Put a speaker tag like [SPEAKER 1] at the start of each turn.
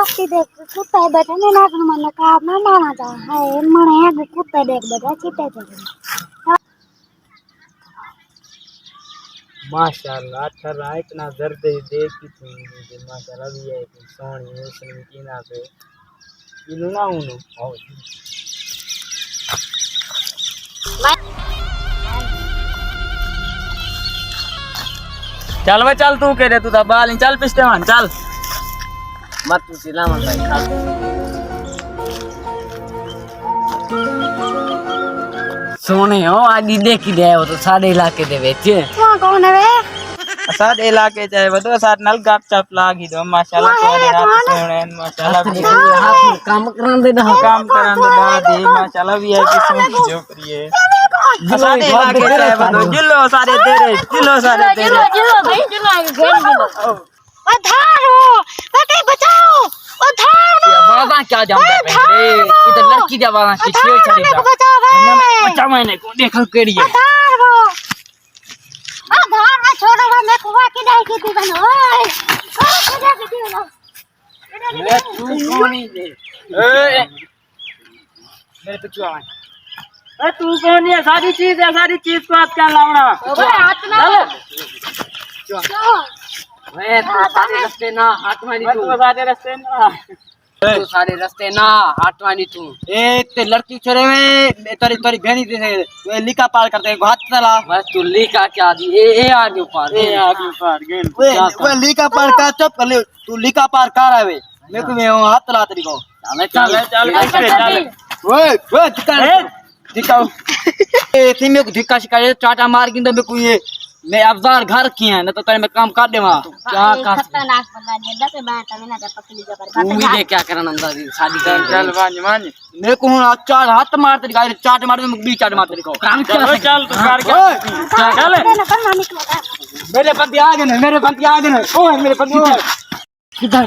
[SPEAKER 1] मस्ती देख कुत्ता बैठे ने ना मन का अपना माना जा है मन है कुत्ता देख बैठा चिट्टे चले
[SPEAKER 2] माशाल्लाह ठरा इतना दर्द देख की तुम माशाल्लाह भी है कि सोनी उसने कीना पे इनु ना उनु आओ चल भाई चल तू कह रहे तू था बाल चल पिछले मान चल मत तू सिला मन भाई खा सोने हो आदि देखी दे वो तो सारे इलाके दे बेचे
[SPEAKER 1] कौन है वे
[SPEAKER 2] सारे इलाके चाहे वो तो साथ नल गाप चाप लागी दो माशाल्लाह तुम्हारे हाथ सोने माशाल्लाह काम करांदे दा दी माशाल्लाह भी है कि सोनी जो करिए सारे इलाके चाहे वो तो जिलो सारे तेरे
[SPEAKER 1] जिलो भाई जिलो आगे घेर जिलो उधारो बेटे बचाओ उधारो
[SPEAKER 2] बाबा क्या जानता है इधर लड़की दे बाबा की छेड़ छड़ी बच्चा मैंने को देखल केड़ी है
[SPEAKER 1] उधार ना छोड़ो मैं कुआ की नहीं की थी बनो ओए किधर की बनो
[SPEAKER 2] ले तू कौन है ए मेरे पीछे आ ए तू कौन है सारी चीज को हाथ क्या लावना
[SPEAKER 1] हाथ ना
[SPEAKER 2] मैं तो सारे रास्ते ना हाथवानी तू सारे रास्ते ना तू सारे रास्ते ना हाथवानी तू ए ते लड़की छोरे में तेरी बहनी से वे लिका पार करते हाथ चला बस तू लिका क्या दी ए आगे पार गेल वे लिका पार का चुप कर ले तू लिका पार कर आवे मेरे को मैं हाथ चला तेरी को चल ओए दिखाओ ए थी मेरे को धिक्का शिकायत चाटा मार के तो मेरे को ये मैं अफजार घर किए हैं ना तो तेरे में काम कर देवा क्या कर
[SPEAKER 1] खतरनाक बता दिया 10 बात में ना पकड़ी जबर
[SPEAKER 2] तू भी देख क्या करना अंदर शादी कर चल मान मेरे को चार हाथ मारते दिखाई चाट मार में बीच चाट मारते दिखाओ काम चल चल तू कर क्या चल मेरे पति आ गए ओए मेरे पति किधर